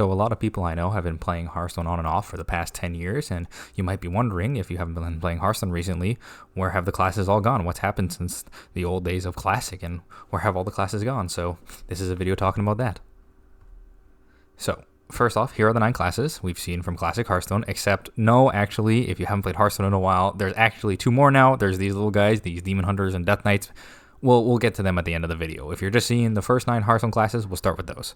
So a lot of people I know have been playing Hearthstone on and off for the past 10 years, and you might be wondering, if you haven't been playing Hearthstone recently, where have the classes all gone? What's happened since the old days of Classic, and where have all the classes gone? So this is a video talking about that. So first off, here are the 9 classes we've seen from Classic Hearthstone, except no, actually, if you haven't played Hearthstone in a while, there's actually 2 more now. There's these little guys, these Demon Hunters and Death Knights. We'll get to them at the end of the video. If you're just seeing the first 9 Hearthstone classes, we'll start with those.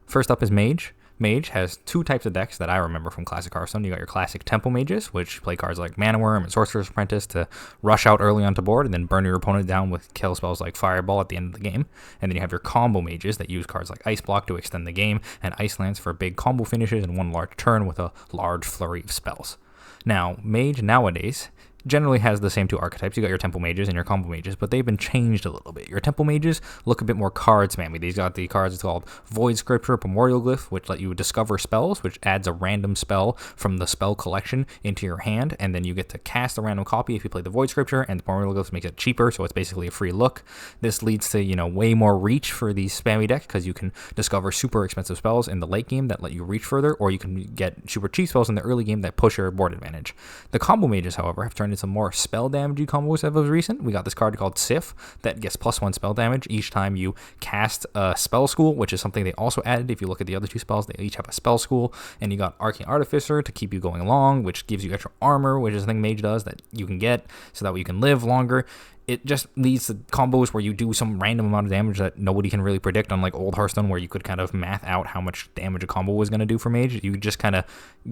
First up is Mage. Mage has 2 types of decks that I remember from Classic Hearthstone. You got your classic Temple Mages, which play cards like Mana Worm and Sorcerer's Apprentice to rush out early onto board and then burn your opponent down with kill spells like Fireball at the end of the game. And then you have your Combo Mages that use cards like Ice Block to extend the game and Ice Lance for big combo finishes in one large turn with a large flurry of spells. Now, Mage nowadays generally has the same 2 archetypes. You got your Temple Mages and your Combo Mages, but they've been changed a little bit. Your Temple Mages look a bit more card spammy. These got the cards called Void Scripture, Primordial Glyph, which let you discover spells, which adds a random spell from the spell collection into your hand, and then you get to cast a random copy if you play the Void Scripture, and the Primordial Glyph makes it cheaper, so it's basically a free look. This leads to, way more reach for these spammy decks, because you can discover super expensive spells in the late game that let you reach further, or you can get super cheap spells in the early game that push your board advantage. The Combo Mages, however, have turned into more spell damagey combos as of recent. We got this card called Sif that gets +1 spell damage each time you cast a spell school, which is something they also added. If you look at the other 2 spells, they each have a spell school. And you got Arcane Artificer to keep you going along, which gives you extra armor, which is a thing Mage does that you can get so that way you can live longer. It just leads to combos where you do some random amount of damage that nobody can really predict, unlike old Hearthstone where you could kind of math out how much damage a combo was going to do for Mage. You just kind of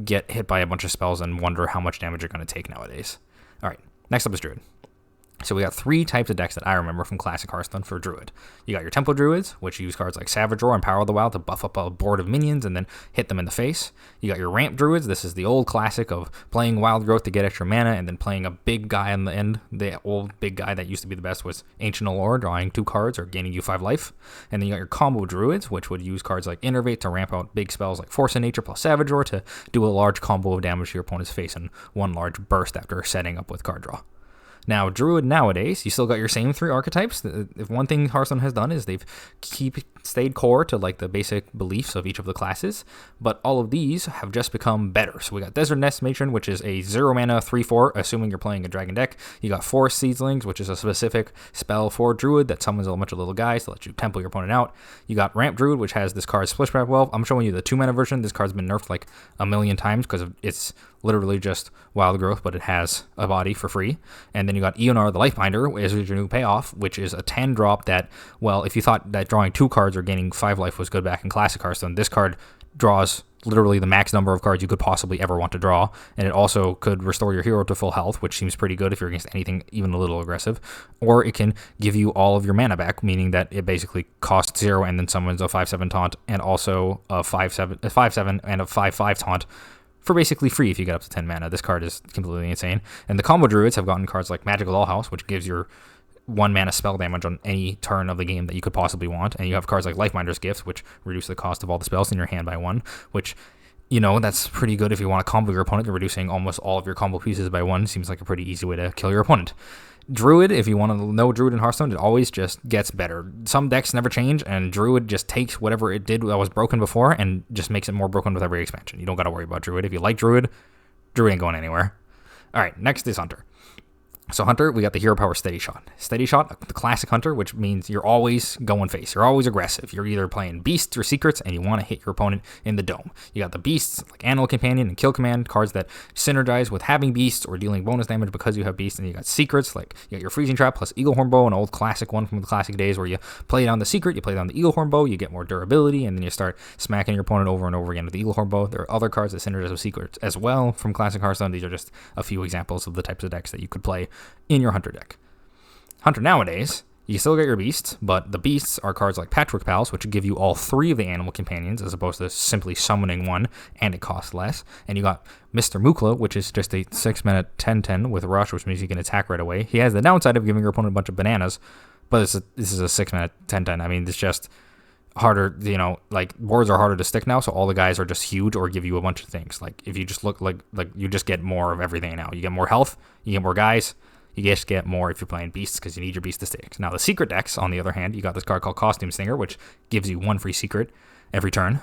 get hit by a bunch of spells and wonder how much damage you're going to take nowadays. All right, next up is Druid. So we got 3 types of decks that I remember from Classic Hearthstone for Druid. You got your Temple Druids, which use cards like Savage Roar and Power of the Wild to buff up a board of minions and then hit them in the face. You got your Ramp Druids. This is the old classic of playing Wild Growth to get extra mana and then playing a big guy on the end. The old big guy that used to be the best was Ancient Allure, drawing 2 cards or gaining you 5 life. And then you got your Combo Druids, which would use cards like Innervate to ramp out big spells like Force of Nature plus Savage Roar to do a large combo of damage to your opponent's face in one large burst after setting up with card draw. Now, Druid nowadays, you still got your same 3 archetypes. If one thing Hearthstone has done is they've stayed core to like the basic beliefs of each of the classes, but all of these have just become better. So we got Desert Nest Matron, which is a 0 mana 3/4, assuming you're playing a dragon deck. You got Forest Seedlings, which is a specific spell for Druid that summons a bunch of little guys to let you temple your opponent out. You got Ramp Druid, which has this card Splish Back Well. I'm showing you the 2 mana version. This card's been nerfed like a million times because it's literally just Wild Growth, but it has a body for free. And then you got Eonar the Lifebinder, is your new payoff, which is a 10 drop that, well, if you thought that drawing 2 cards or gaining 5 life was good back in Classic Hearthstone, this card draws literally the max number of cards you could possibly ever want to draw, and it also could restore your hero to full health, which seems pretty good if you're against anything even a little aggressive, or it can give you all of your mana back, meaning that it basically costs 0 and then summons a 5/7 taunt and also a 5/7 and a 5/5 taunt for basically free if you get up to 10 mana. This card is completely insane. And the Combo Druids have gotten cards like Magical Dollhouse, which gives your 1 mana spell damage on any turn of the game that you could possibly want. And you have cards like Lifebinder's Gift, which reduce the cost of all the spells in your hand by 1, which, that's pretty good if you want to combo your opponent. Reducing almost all of your combo pieces by 1 seems like a pretty easy way to kill your opponent. Druid, if you want to know Druid in Hearthstone, it always just gets better. Some decks never change, and Druid just takes whatever it did that was broken before and just makes it more broken with every expansion. You don't got to worry about Druid. If you like Druid ain't going anywhere. All right, next is Hunter. So Hunter, we got the Hero Power Steady Shot. Steady Shot, the classic Hunter, which means you're always going face. You're always aggressive. You're either playing Beasts or Secrets, and you want to hit your opponent in the dome. You got the Beasts, like Animal Companion and Kill Command, cards that synergize with having Beasts or dealing bonus damage because you have Beasts. And you got Secrets, like you got your Freezing Trap plus Eaglehorn Bow, an old classic one from the classic days where you play down the Secret, you play down the Eaglehorn Bow, you get more durability, and then you start smacking your opponent over and over again with the Eaglehorn Bow. There are other cards that synergize with Secrets as well from Classic Hearthstone. These are just a few examples of the types of decks that you could play in your Hunter deck. Hunter nowadays, you still get your Beasts, but the Beasts are cards like Patchwork Pals, which give you all 3 of the Animal Companions as opposed to simply summoning 1, and it costs less. And you got Mr. Mukla, which is just a 6 mana 10/10 with Rush, which means you can attack right away. He has the downside of giving your opponent a bunch of bananas, but this is a 6 mana 10/10. I mean, it's just harder, like boards are harder to stick now, so all the guys are just huge or give you a bunch of things. Like if you just look like you just get more of everything now. You get more health, you get more guys, you just get more if you're playing Beasts because you need your Beast to stick. Now the Secret decks, on the other hand, you got this card called Costume Singer, which gives you 1 free secret every turn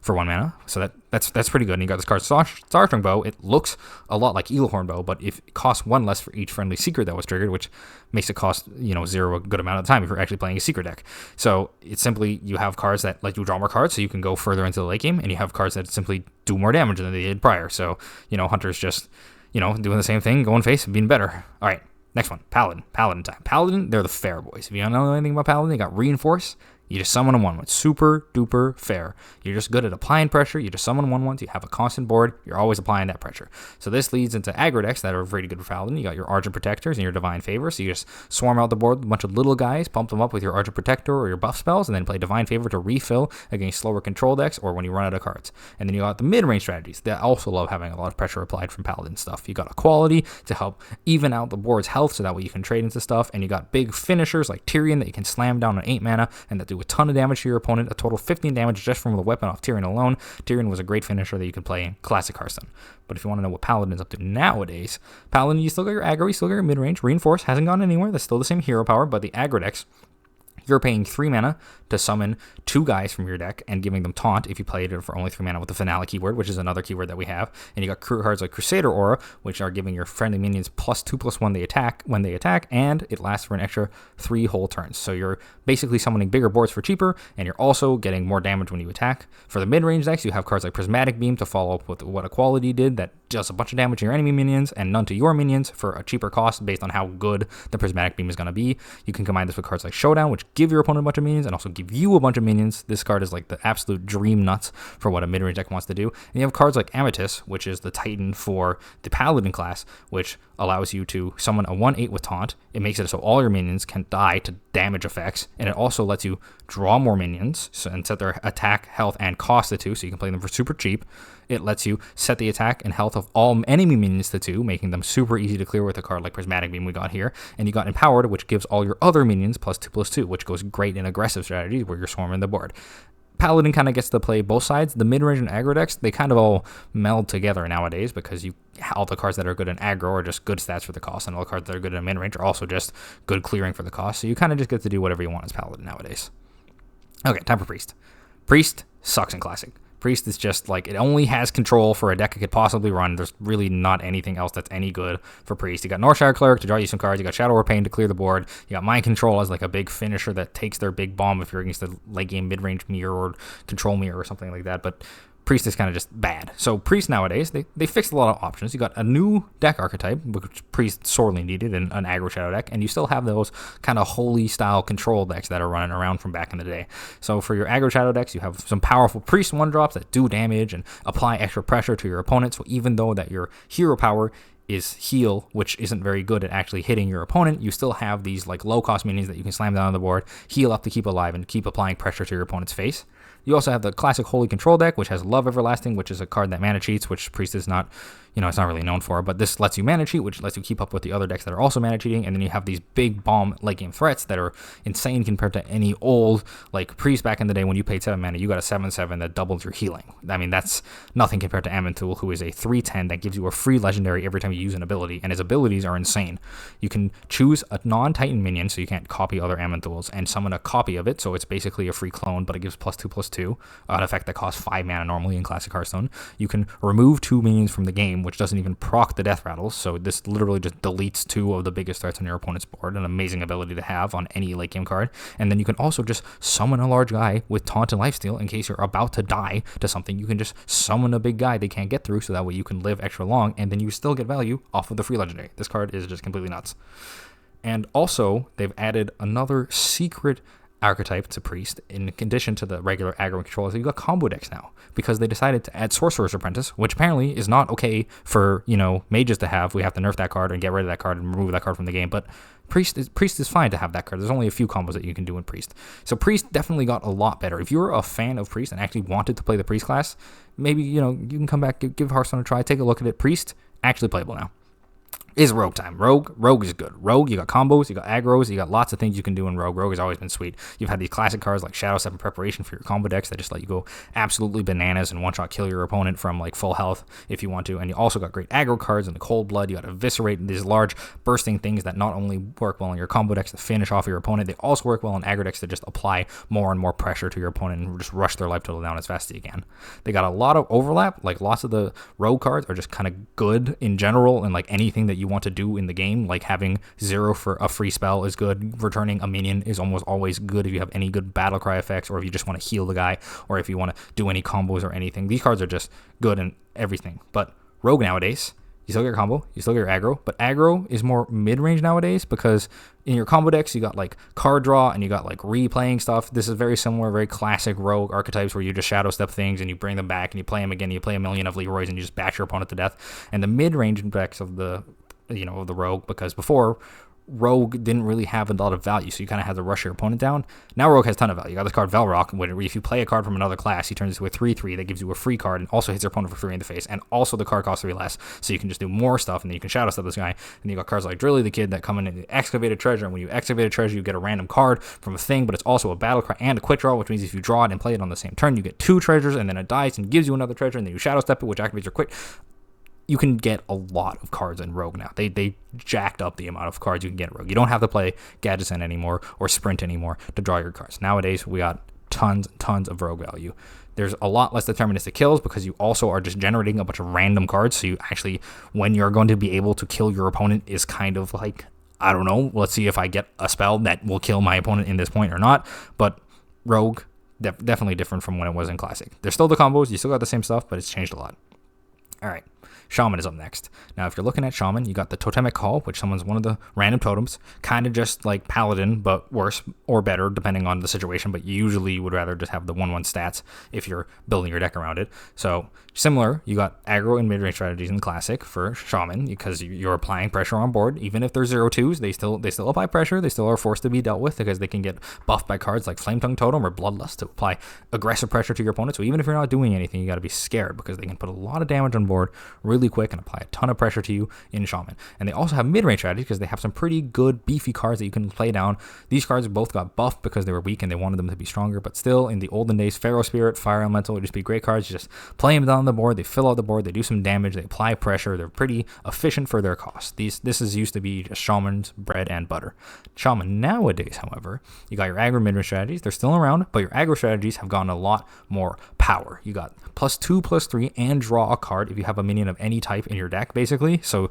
for 1 mana. So that's pretty good. And you got this card, Starstring Bow. It looks a lot like Eaglehorn Bow, but it costs 1 less for each friendly secret that was triggered, which makes it cost 0 a good amount of the time if you're actually playing a secret deck. So it's simply, you have cards that let you draw more cards so you can go further into the late game, and you have cards that simply do more damage than they did prior. So, Hunter's just, doing the same thing, going face and being better. All right, next one, Paladin. Paladin time. Paladin, they're the fair boys. If you don't know anything about Paladin, they got Reinforce. You just summon a 1/1. Super duper fair. You're just good at applying pressure. You just summon 1/1s. You have a constant board. You're always applying that pressure. So this leads into aggro decks that are pretty good for Paladin. You got your Argent Protectors and your Divine Favor. So you just swarm out the board with a bunch of little guys, pump them up with your Argent Protector or your buff spells, and then play Divine Favor to refill against slower control decks or when you run out of cards. And then you got the mid-range strategies that also love having a lot of pressure applied from Paladin stuff. You got Equality to help even out the board's health so that way you can trade into stuff. And you got big finishers like Tyrion that you can slam down on 8 mana and that do a ton of damage to your opponent, a total 15 damage just from the weapon off Tyrion alone. Tyrion was a great finisher that you can play in Classic Hearthstone. But if you want to know what Paladin's up to nowadays, Paladin, you still got your aggro, you still got your mid-range. Reinforce hasn't gone anywhere. That's still the same hero power, but the aggro decks, you're paying 3 mana to summon 2 guys from your deck and giving them taunt if you played it for only 3 mana with the finale keyword, which is another keyword that we have. And you got cards like Crusader Aura, which are giving your friendly minions +2/+1 when they attack, and it lasts for an extra 3 whole turns. So you're basically summoning bigger boards for cheaper, and you're also getting more damage when you attack. For the mid-range decks, you have cards like Prismatic Beam to follow up with what Equality did that does a bunch of damage to your enemy minions and none to your minions for a cheaper cost based on how good the Prismatic Beam is going to be. You can combine this with cards like Showdown, which give your opponent a bunch of minions and also give you a bunch of minions. This card is like the absolute dream nuts for what a mid-range deck wants to do. And you have cards like Amethyst, which is the Titan for the Paladin class, which allows you to summon a 1/8 with taunt. It makes it so all your minions can die to damage effects, and it also lets you draw more minions and set their attack, health, and cost to 2, so you can play them for super cheap. It lets you set the attack and health of all enemy minions to 2, making them super easy to clear with a card like Prismatic Beam we got here. And you got Empowered, which gives all your other minions +2/+2, which goes great in aggressive strategies where you're swarming the board. Paladin kind of gets to play both sides. The mid-range and aggro decks, they kind of all meld together nowadays because all the cards that are good in aggro are just good stats for the cost, and all the cards that are good in mid-range are also just good clearing for the cost. So you kind of just get to do whatever you want as Paladin nowadays. Okay, time for Priest. Priest sucks in Classic. Priest is just like, it only has control for a deck it could possibly run. There's really not anything else that's any good for Priest. You got Northshire Cleric to draw you some cards. You got Shadow Pain to clear the board. You got Mind Control as like a big finisher that takes their big bomb if you're against the late game mid-range mirror or control mirror or something like that. But Priest is kind of just bad. So Priest nowadays, they fixed a lot of options. You got a new deck archetype, which Priest sorely needed in an aggro shadow deck, and you still have those kind of holy style control decks that are running around from back in the day. So for your aggro shadow decks, you have some powerful Priest 1-drops that do damage and apply extra pressure to your opponent. So even though that your hero power is heal, which isn't very good at actually hitting your opponent, you still have these like low cost minions that you can slam down on the board, heal up to keep alive, and keep applying pressure to your opponent's face. You also have the classic Holy Control deck, which has Love Everlasting, which is a card that mana cheats, which Priest is not, it's not really known for, but this lets you mana cheat, which lets you keep up with the other decks that are also mana cheating, and then you have these big bomb late game threats that are insane compared to any old, like Priest back in the day when you paid 7 mana, you got a 7/7 that doubles your healing. I mean, that's nothing compared to Amantul, who is a 3/10 that gives you a free legendary every time you use an ability, and his abilities are insane. You can choose a non-Titan minion, so you can't copy other Amantuls, and summon a copy of it, so it's basically a free clone, but it gives +2/+2, an effect that costs 5 mana normally in Classic Hearthstone. You can remove 2 minions from the game, which doesn't even proc the death rattles, so this literally just deletes 2 of the biggest threats on your opponent's board, an amazing ability to have on any late game card. And then you can also just summon a large guy with taunt and lifesteal in case you're about to die to something. You can just summon a big guy they can't get through, so that way you can live extra long, and then you still get value off of the free legendary. This card is just completely nuts. And also, they've added another secret archetype to Priest in addition to the regular aggro controllers. You got combo decks now because they decided to add Sorcerer's Apprentice, which apparently is not okay for mages to have. We have to nerf that card and get rid of that card and remove that card from the game, but Priest is fine to have that card. There's only a few combos that you can do in Priest. So Priest definitely got a lot better. If you're a fan of Priest and actually wanted to play the Priest class, maybe you can come back, give Hearthstone a try, take a look at it. Priest, actually playable now. is Rogue time. Rogue is good. Rogue, you got combos, you got aggros, you got lots of things you can do in Rogue. Rogue has always been sweet. You've had these classic cards like Shadow Step and Preparation for your combo decks that just let you go absolutely bananas and one-shot kill your opponent from like full health if you want to. And you also got great aggro cards in the Cold Blood. You got Eviscerate, these large bursting things that not only work well in your combo decks to finish off your opponent, they also work well in aggro decks to just apply more and more pressure to your opponent and just rush their life total down as fast as you can. They got a lot of overlap. Like lots of the Rogue cards are just kind of good in general, and like anything that you want to do in the game, like having 0 for a free spell is good. Returning a minion is almost always good if you have any good battle cry effects, or if you just want to heal the guy, or if you want to do any combos or anything. These cards are just good in everything. But Rogue nowadays, you still get your combo, you still get your aggro, but aggro is more mid-range nowadays because in your combo decks, you got like card draw and you got like replaying stuff. This is very similar, very classic Rogue archetypes where you just shadow step things and you bring them back and you play them again. You play a million of Leroy's and you just bash your opponent to death. And the mid-range decks of the Rogue, because before Rogue didn't really have a lot of value, so you kind of had to rush your opponent down. Now Rogue has a ton of value. You got this card Velrock, where if you play a card from another class, he turns into a 3/3 that gives you a free card and also hits your opponent for free in the face, and also the card costs 3 less, so you can just do more stuff, and then you can shadow step this guy. And you got cards like Drilly the Kid that come in and excavate a treasure, and when you excavate a treasure, you get a random card from a thing, but it's also a battle cry and a quick draw, which means if you draw it and play it on the same turn, you get 2 treasures, and then it dies and gives you another treasure, and then you shadow step it, which activates your quick. You can get a lot of cards in Rogue now. They jacked up the amount of cards you can get in Rogue. You don't have to play Gadgetzan anymore or Sprint anymore to draw your cards. Nowadays, we got tons of Rogue value. There's a lot less deterministic kills because you also are just generating a bunch of random cards. So you actually, when you're going to be able to kill your opponent, is kind of like, I don't know, let's see if I get a spell that will kill my opponent in this point or not. But Rogue, definitely different from when it was in Classic. There's still the combos, you still got the same stuff, but it's changed a lot. All right. Shaman is up next. Now, if you're looking at Shaman, you got the Totemic Call, which summons one of the random totems, kind of just like Paladin, but worse or better, depending on the situation, but you usually would rather just have the 1/1 stats if you're building your deck around it. So, similar, you got aggro and mid-range strategies in Classic for Shaman, because you're applying pressure on board. Even if they're 0/2s, they still apply pressure, they still are forced to be dealt with, because they can get buffed by cards like Flame Tongue Totem or Bloodlust to apply aggressive pressure to your opponent. So even if you're not doing anything, you got to be scared, because they can put a lot of damage on board really quick and apply a ton of pressure to you in Shaman. And they also have mid-range strategies because they have some pretty good beefy cards that you can play down. These cards both got buffed because they were weak and they wanted them to be stronger, but still, in the olden days, Pharaoh Spirit, Fire Elemental would just be great cards. You just play them down the board, they fill out the board, they do some damage, they apply pressure, they're pretty efficient for their cost. This is used to be just Shaman's bread and butter. Shaman nowadays, however, you got your aggro mid-range strategies, they're still around, but your aggro strategies have gotten a lot more power. You got +2/+3 and draw a card if you have a minion of any type in your deck, basically. So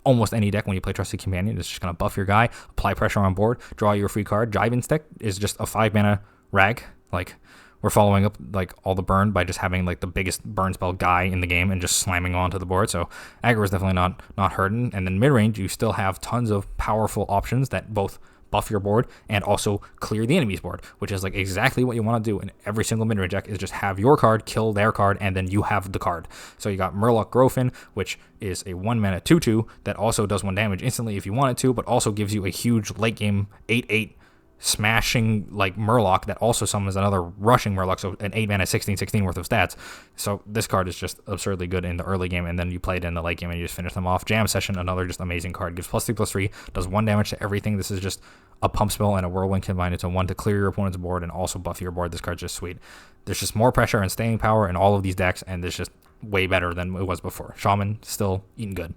almost any deck, when you play Trusted Companion, is just going to buff your guy, apply pressure on board, draw your free card. Jivin deck is just a 5-mana rag. Like, we're following up like all the burn by just having like the biggest burn spell guy in the game and just slamming onto the board. So aggro is definitely not hurting. And then mid-range, you still have tons of powerful options that both buff your board and also clear the enemy's board, which is like exactly what you want to do in every single mid-range deck, is just have your card kill their card and then you have the card. So you got Murloc Grofin, which is a 1-mana 2/2 that also does 1 damage instantly if you want it to, but also gives you a huge late game 8/8 smashing like Murloc that also summons another rushing Murloc, so an 8-mana 16/16 worth of stats. So this card is just absurdly good in the early game, and then you play it in the late game and you just finish them off. Jam Session, another just amazing card, gives +3/+3, does 1 damage to everything. This is just a pump spell and a whirlwind combined into one to clear your opponent's board and also buff your board. This card's just sweet. There's just more pressure and staying power in all of these decks, and it's just way better than it was before. Shaman still eating good.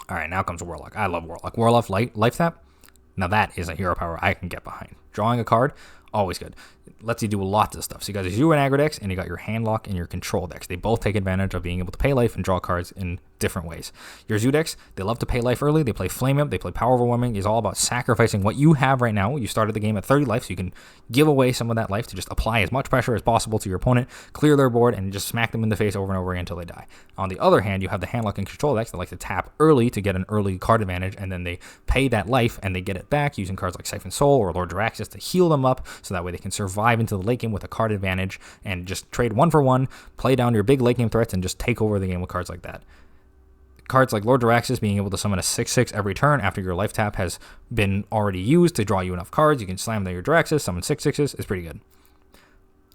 All right, now comes Warlock. I love Warlock. Warlock life tap. Now that is a hero power I can get behind. Drawing a card, always good. Lets you do lots of stuff. So you got your Zoo and aggro decks, and you got your Handlock and your Control decks. They both take advantage of being able to pay life and draw cards in different ways. Your Zoo decks, they love to pay life early. They play Flame Up, they play Power Overwhelming. It's all about sacrificing what you have right now. You started the game at 30 life, so you can give away some of that life to just apply as much pressure as possible to your opponent, clear their board, and just smack them in the face over and over again until they die. On the other hand, you have the Handlock and Control decks that like to tap early to get an early card advantage, and then they pay that life and they get it back using cards like Siphon Soul or Lord Jaraxxus to heal them up, so that way they can survive into the late game with a card advantage and just trade 1 for 1, play down your big late game threats, and just take over the game with cards like that. Cards like Lord Jaraxxus being able to summon a 6/6 every turn after your life tap has been already used to draw you enough cards. You can slam down your Jaraxxus, summon 6/6s. It's pretty good.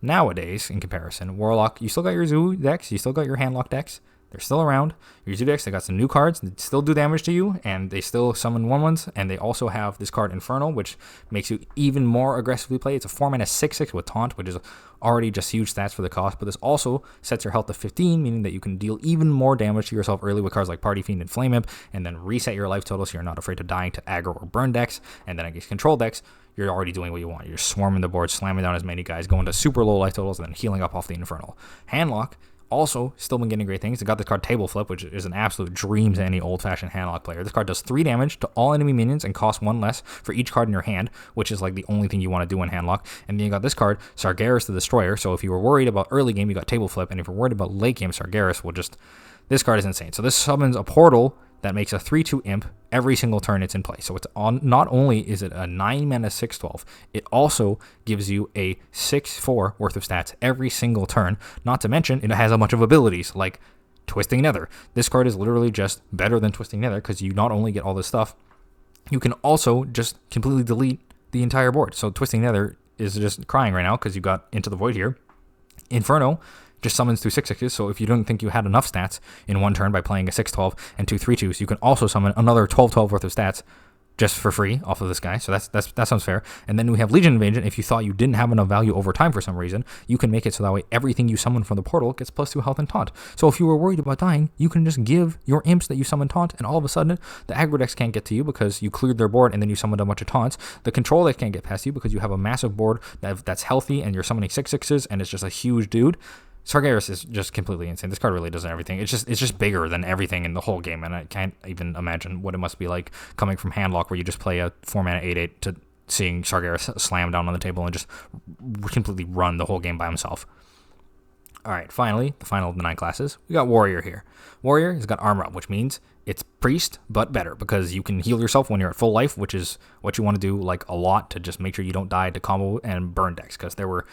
Nowadays, in comparison, Warlock, you still got your Zoo decks, you still got your Handlock decks. they're still around. Your 2 decks, they got some new cards that still do damage to you, and they still summon 1/1s, and they also have this card Infernal, which makes you even more aggressively play. It's a 4-mana 6/6 with Taunt, which is already just huge stats for the cost, but this also sets your health to 15, meaning that you can deal even more damage to yourself early with cards like Party Fiend and Flame Imp, and then reset your life total so you're not afraid to dying to aggro or burn decks, and then against control decks, you're already doing what you want. You're swarming the board, slamming down as many guys, going to super low life totals, and then healing up off the Infernal. Handlock, also still been getting great things. It got this card Table Flip, which is an absolute dream to any old-fashioned Handlock player. This card does 3 damage to all enemy minions and costs 1 less for each card in your hand, which is like the only thing you want to do in Handlock. And then you got this card, Sargeras the Destroyer. So if you were worried about early game, you got Table Flip, and if you're worried about late game, Sargeras will just... This card is insane. So this summons a portal that makes a 3/2 imp every single turn it's in play. So it's on. Not only is it a 9-mana 6/12, it also gives you a 6/4 worth of stats every single turn. Not to mention, it has a bunch of abilities like Twisting Nether. This card is literally just better than Twisting Nether because you not only get all this stuff, you can also just completely delete the entire board. So Twisting Nether is just crying right now because you got Into the Void here. Inferno just summons 2 6/6s, so if you don't think you had enough stats in one turn by playing a 6/12 and 2 3/2s, you can also summon another 12/12 worth of stats just for free off of this guy. So that sounds fair. And then we have Legion Invasion. If you thought you didn't have enough value over time for some reason, you can make it so that way everything you summon from the portal gets +2 health and taunt. So if you were worried about dying, you can just give your imps that you summon taunt, and all of a sudden the aggro decks can't get to you because you cleared their board and then you summoned a bunch of taunts. The control deck can't get past you because you have a massive board that's healthy and you're summoning 6/6s and it's just a huge dude. Sargeras is just completely insane. This card really does everything. It's just bigger than everything in the whole game, and I can't even imagine what it must be like coming from Handlock, where you just play a 4-mana 8/8 to seeing Sargeras slam down on the table and just completely run the whole game by himself. All right, finally, the final of the 9 classes. We got Warrior here. Warrior has got Armor Up, which means it's Priest, but better, because you can heal yourself when you're at full life, which is what you want to do like a lot to just make sure you don't die to combo and burn decks, because there were...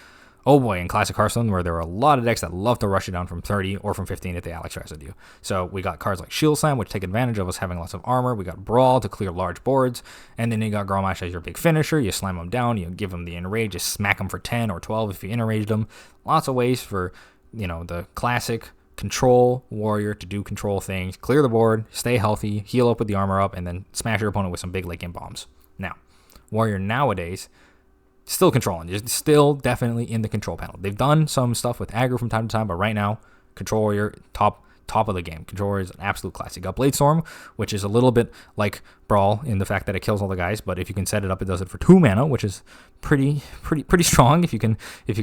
Oh boy, in Classic Hearthstone, where there were a lot of decks that love to rush you down from 30 or from 15 if they Alex Rested you. So we got cards like Shield Slam, which take advantage of us having lots of armor. We got Brawl to clear large boards. And then you got Grommash as your big finisher. You slam them down, you give them the Enrage, you smack them for 10 or 12 if you enraged them. Lots of ways for, the classic control warrior to do control things. Clear the board, stay healthy, heal up with the armor up, and then smash your opponent with some big late game bombs. Now, Warrior nowadays... still controlling. You're still definitely in the control panel. They've done some stuff with aggro from time to time, but right now, Control Warrior, top of the game. Control Warrior is an absolute classic. You got Blade Storm, which is a little bit like Brawl in the fact that it kills all the guys, but if you can set it up, it does it for 2 mana, which is pretty strong if you can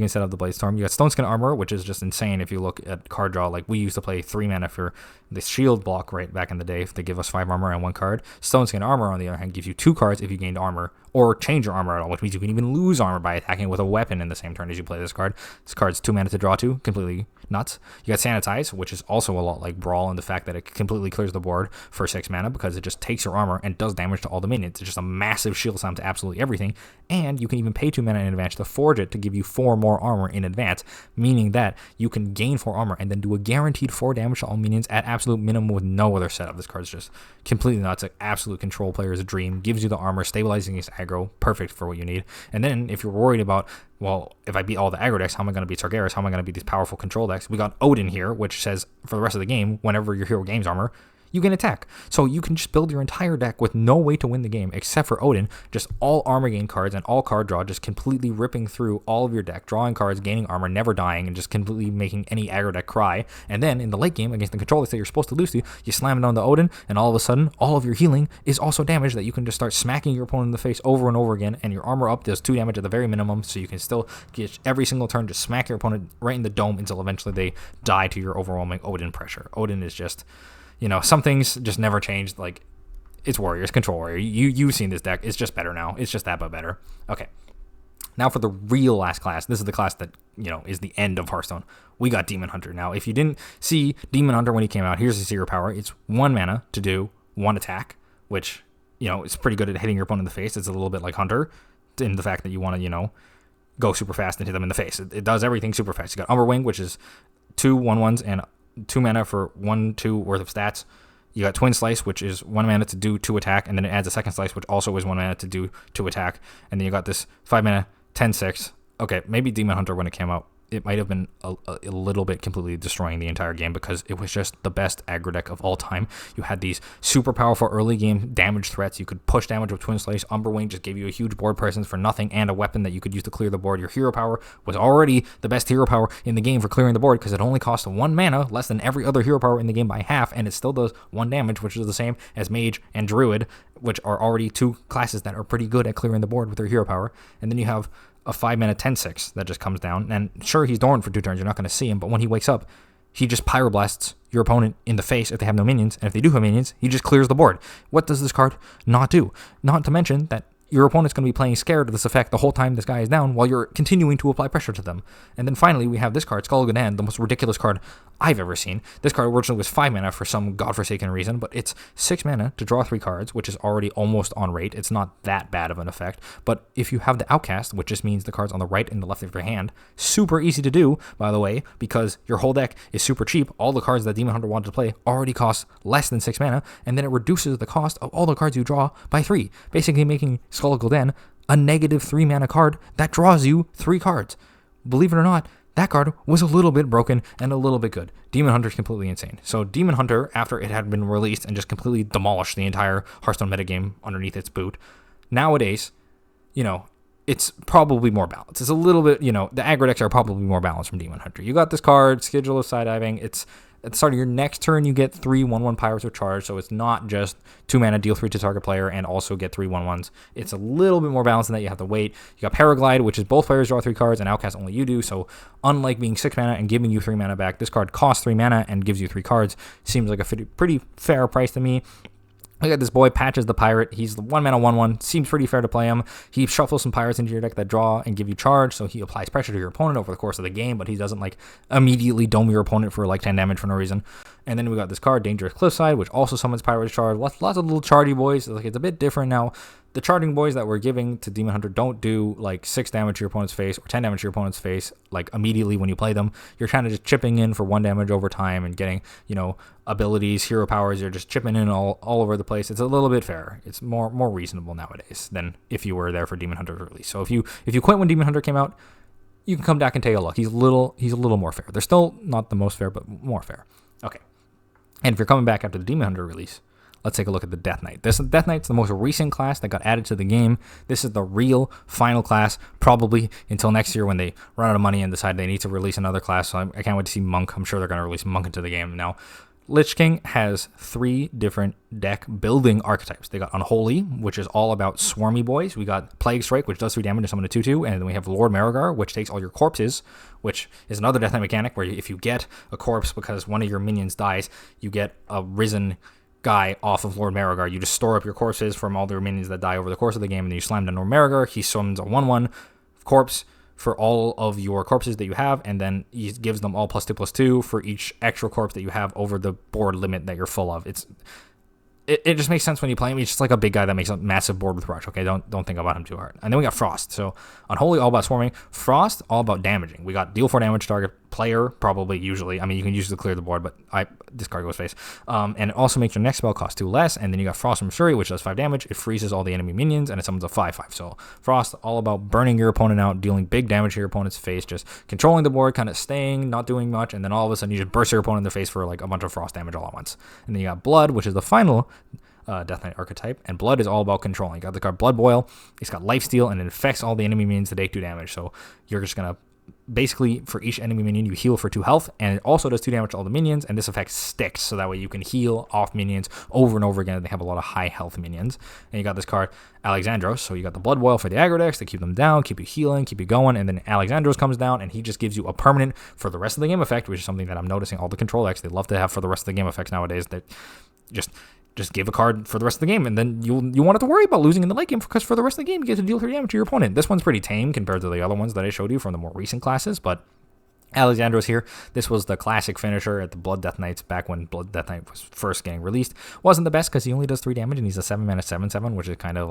set up the Blade Storm. You got Stone Skin Armor, which is just insane if you look at card draw. Like, we used to play 3 mana for the shield block right back in the day if they give us 5 armor and 1 card. Stone Skin Armor, on the other hand, gives you 2 cards if you gained armor or change your armor at all, which means you can even lose armor by attacking with a weapon in the same turn as you play this card. This card's 2 mana to draw to, completely nuts. You got Sanitize, which is also a lot like Brawl in the fact that it completely clears the board for 6 mana because it just takes your armor and does damage to all the minions. It's just a massive shield slam to absolutely everything, and you can even pay 2 mana in advance to forge it to give you 4 more armor in advance, meaning that you can gain 4 armor and then do a guaranteed 4 damage to all minions at absolute minimum with no other setup. This card's just completely nuts. An absolute control player's dream. Gives you the armor, stabilizing against aggro, perfect for what you need. And then if you're worried about, well, if I beat all the aggro decks, how am I going to beat Sargeras? How am I going to beat these powerful control decks? We got Odin here, which says for the rest of the game, whenever your hero gains armor, you can attack. So you can just build your entire deck with no way to win the game except for Odin, just all armor gain cards and all card draw, just completely ripping through all of your deck, drawing cards, gaining armor, never dying, and just completely making any aggro deck cry. And then in the late game against the control decks that you're supposed to lose to, you slam it on the Odin, and all of a sudden, all of your healing is also damage that you can just start smacking your opponent in the face over and over again, and your armor up does 2 damage at the very minimum, so you can still get every single turn, just smack your opponent right in the dome until eventually they die to your overwhelming Odin pressure. Odin is just... some things just never changed. Like, it's Warriors, Control Warrior. You've seen this deck. It's just better now. It's just that, but better. Okay. Now for the real last class. This is the class that, is the end of Hearthstone. We got Demon Hunter. Now, if you didn't see Demon Hunter when he came out, here's his secret power. It's 1 mana to do 1 attack, which, it's pretty good at hitting your opponent in the face. It's a little bit like Hunter in the fact that you want to, go super fast and hit them in the face. It does everything super fast. You got Umberwing, which is 2 1/1s and 2 mana for 1/2 worth of stats. You got Twin Slice, which is 1 mana to do 2 attack, and then it adds a second slice, which also is 1 mana to do 2 attack. And then you got this 5 mana 10/6. Okay, maybe Demon Hunter when it came out it might have been a little bit completely destroying the entire game, because it was just the best aggro deck of all time. You had these super powerful early game damage threats. You could push damage with Twin Slash. Umberwing just gave you a huge board presence for nothing and a weapon that you could use to clear the board. Your hero power was already the best hero power in the game for clearing the board, because it only cost 1 mana, less than every other hero power in the game by half, and it still does 1 damage, which is the same as Mage and Druid, which are already 2 classes that are pretty good at clearing the board with their hero power. And then you have a 5-mana 10/6 that just comes down, and sure, he's dormant for 2 turns, you're not going to see him, but when he wakes up, he just Pyroblasts your opponent in the face if they have no minions, and if they do have minions, he just clears the board. What does this card not do? Not to mention that your opponent's going to be playing scared of this effect the whole time this guy is down, while you're continuing to apply pressure to them. And then finally, we have this card, Skull Gul'dan, the most ridiculous card I've ever seen. This card originally was 5 mana for some godforsaken reason, but it's 6 mana to draw 3 cards, which is already almost on rate. It's not that bad of an effect. But if you have the Outcast, which just means the cards on the right and the left of your hand, super easy to do, by the way, because your whole deck is super cheap. All the cards that Demon Hunter wanted to play already cost less than 6 mana, and then it reduces the cost of all the cards you draw by 3, basically making Skull Gul'dan a negative 3 mana card that draws you 3 cards. Believe it or not, that card was a little bit broken and a little bit good. Demon Hunter is completely insane. So Demon Hunter, after it had been released and just completely demolished the entire Hearthstone metagame underneath its boot, nowadays, it's probably more balanced. It's a little bit, the aggro decks are probably more balanced from Demon Hunter. You got this card, Schedule of Sidediving. It's at the start of your next turn, you get 3 1/1 Pirates with charge, so it's not just 2 mana, deal 3 to target player, and also get 3 1/1s. It's a little bit more balanced than that. You have to wait. You got Paraglide, which is both players draw 3 cards, and Outcast only you do, so unlike being 6 mana and giving you 3 mana back, this card costs 3 mana and gives you 3 cards. Seems like a pretty fair price to me. Look at this boy, Patches the Pirate. He's the 1 mana 1/1. Seems pretty fair to play him. He shuffles some pirates into your deck that draw and give you charge, so he applies pressure to your opponent over the course of the game, but he doesn't immediately dome your opponent for 10 damage for no reason. And then we got this card, Dangerous Cliffside, which also summons Pirate's Charge. Lots of little chargy boys. It's a bit different now. The charging boys that we're giving to Demon Hunter don't do 6 damage to your opponent's face or 10 damage to your opponent's face immediately when you play them. You're kind of just chipping in for 1 damage over time and getting, abilities, hero powers. You're just chipping in all over the place. It's a little bit fairer. It's more reasonable nowadays than if you were there for Demon Hunter's release. So if you quit when Demon Hunter came out, you can come back and take a look. He's a little more fair. They're still not the most fair, but more fair. Okay. And if you're coming back after the Demon Hunter release, let's take a look at the Death Knight. Death Knight's the most recent class that got added to the game. This is the real final class, probably until next year when they run out of money and decide they need to release another class. So I can't wait to see Monk. I'm sure they're going to release Monk into the game. Now, Lich King has 3 different deck building archetypes. They got Unholy, which is all about swarmy boys. We got Plague Strike, which does 3 damage to summon a 2/2. And then we have Lord Marigar, which takes all your corpses, which is another Death Knight mechanic where if you get a corpse because one of your minions dies, you get a risen guy off of Lord Marigar. You just store up your corpses from all their minions that die over the course of the game, and then you slam down Lord Marigar. He summons a 1/1 corpse for all of your corpses that you have, and then he gives them all +2/+2 for each extra corpse that you have over the board limit that you're full of. It just makes sense when you play him. He's just like a big guy that makes a massive board with rush. Okay, don't think about him too hard. And then we got Frost. So Unholy, all about swarming. Frost, all about damaging. We got deal 4 damage to target player, probably, usually. I mean, you can use it to clear the board, but this card goes face. And it also makes your next spell cost 2 less. And then you got Frost from Shuri, which does 5 damage. It freezes all the enemy minions, and it summons a 5/5. So Frost, all about burning your opponent out, dealing big damage to your opponent's face, just controlling the board, kind of staying, not doing much, and then all of a sudden you just burst your opponent in the face for a bunch of Frost damage all at once. And then you got Blood, which is the final Death Knight archetype, and Blood is all about controlling. You got the card Blood Boil. It's got Lifesteal, and it affects all the enemy minions to take 2 damage. So you're just gonna basically, for each enemy minion, you heal for 2 health, and it also does 2 damage to all the minions. And this effect sticks, so that way you can heal off minions over and over again. They have a lot of high health minions. And you got this card Alexandros. So you got the Blood Boil for the aggro decks to keep them down, keep you healing, keep you going. And then Alexandros comes down, and he just gives you a permanent for the rest of the game effect, which is something that I'm noticing all the control decks they love to have for the rest of the game effects nowadays. That just give a card for the rest of the game, and then you won't have to worry about losing in the late game, because for the rest of the game, you get to deal 3 damage to your opponent. This one's pretty tame compared to the other ones that I showed you from the more recent classes, but Alexandros here, this was the classic finisher at the Blood Death Knights back when Blood Death Knight was first getting released. Wasn't the best because he only does 3 damage, and he's a 7 mana 7/7, which is kind of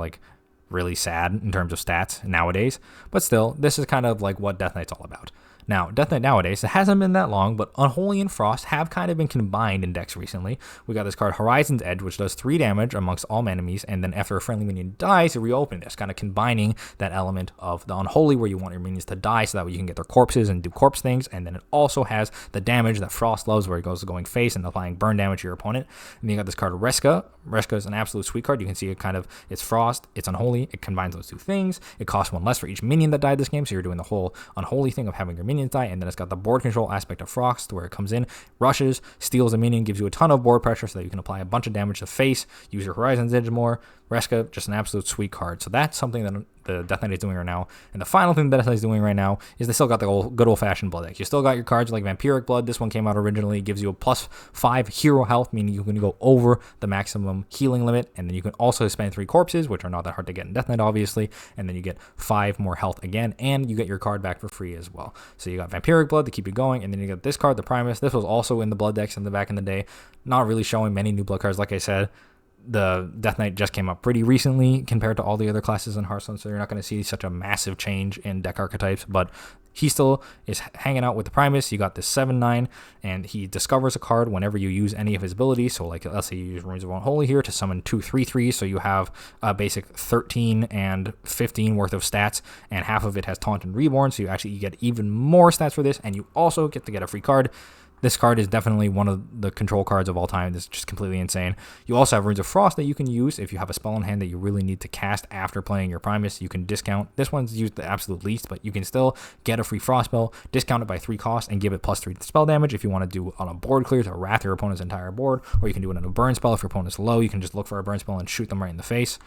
really sad in terms of stats nowadays, but still, this is kind of what Death Knight's all about. Now, Death Knight nowadays, it hasn't been that long, but Unholy and Frost have kind of been combined in decks recently. We got this card Horizon's Edge, which does 3 damage amongst all enemies, and then after a friendly minion dies, you reopen this, kind of combining that element of the Unholy where you want your minions to die so that way you can get their corpses and do corpse things, and then it also has the damage that Frost loves where it goes going face and applying burn damage to your opponent. And then you got this card Reska. Reska is an absolute sweet card. You can see it kind of, it's Frost, it's Unholy, it combines those two things. It costs 1 less for each minion that died this game, so you're doing the whole Unholy thing of having your minions die, and then it's got the board control aspect of Frost where it comes in, rushes, steals a minion, gives you a ton of board pressure so that you can apply a bunch of damage to face, use your Horizon's Edge more. Reska, just an absolute sweet card. So that's something that the Death Knight is doing right now. And the final thing that Death Knight is doing right now is they still got the good old-fashioned blood deck. You still got your cards like Vampiric Blood. This one came out originally. It gives you a +5 hero health, meaning you can go over the maximum healing limit. And then you can also spend 3 corpses, which are not that hard to get in Death Knight, obviously. And then you get 5 more health again. And you get your card back for free as well. So you got Vampiric Blood to keep you going. And then you got this card, the Primus. This was also in the blood decks in the back in the day. Not really showing many new blood cards, like I said. The Death Knight just came up pretty recently compared to all the other classes in Hearthstone, so you're not going to see such a massive change in deck archetypes, but he still is hanging out with the Primus. You got this 7/9, and he discovers a card whenever you use any of his abilities. So like, let's say you use Runes of Unholy here to summon 2 3/3s, so you have a basic 13 and 15 worth of stats, and half of it has Taunt and Reborn, so you get even more stats for this, and you also get to get a free card. This card is definitely one of the control cards of all time. It's just completely insane. You also have Runes of Frost that you can use if you have a spell in hand that you really need to cast after playing your Primus. You can discount. This one's used the absolute least, but you can still get a free Frost spell, discount it by 3 cost, and give it +3 spell damage if you want to do on a board clear to wrath your opponent's entire board, or you can do it on a burn spell if your opponent's low. You can just look for a burn spell and shoot them right in the face.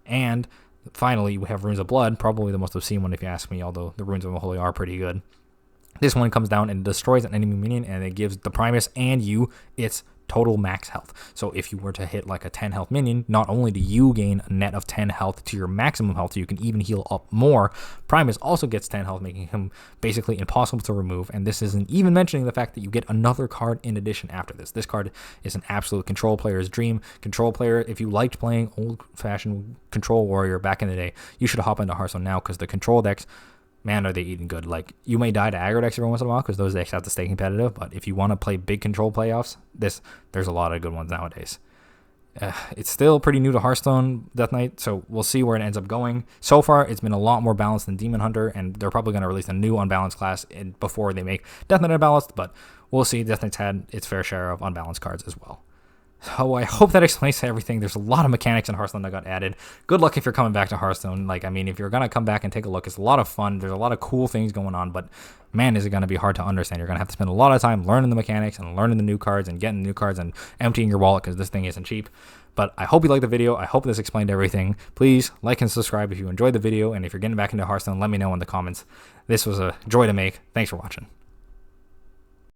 And finally, we have Runes of Blood, probably the most obscene one if you ask me, although the Runes of Unholy are pretty good. This one comes down and destroys an enemy minion, and it gives the Primus and you its total max health. So if you were to hit like a 10 health minion, not only do you gain a net of 10 health to your maximum health, so you can even heal up more, Primus also gets 10 health, making him basically impossible to remove. And this isn't even mentioning the fact that you get another card in addition after this. This card is an absolute control player's dream. Control player, if you liked playing old-fashioned control warrior back in the day, you should hop into Hearthstone now, because the control decks, man, are they eating good. Like, you may die to aggro decks every once in a while because those decks have to stay competitive, but if you want to play big control playoffs, there's a lot of good ones nowadays. It's still pretty new to Hearthstone Death Knight, so we'll see where it ends up going. So far, it's been a lot more balanced than Demon Hunter, and they're probably going to release a new unbalanced class before they make Death Knight unbalanced, but we'll see. Death Knight's had its fair share of unbalanced cards as well. So I hope that explains everything. There's a lot of mechanics in Hearthstone that got added. Good luck if you're coming back to Hearthstone. Like, I mean, if you're going to come back and take a look, it's a lot of fun. There's a lot of cool things going on, but man, is it going to be hard to understand. You're going to have to spend a lot of time learning the mechanics and learning the new cards and getting new cards and emptying your wallet because this thing isn't cheap. But I hope you liked the video. I hope this explained everything. Please like and subscribe if you enjoyed the video, and if you're getting back into Hearthstone, let me know in the comments. This was a joy to make. Thanks for watching.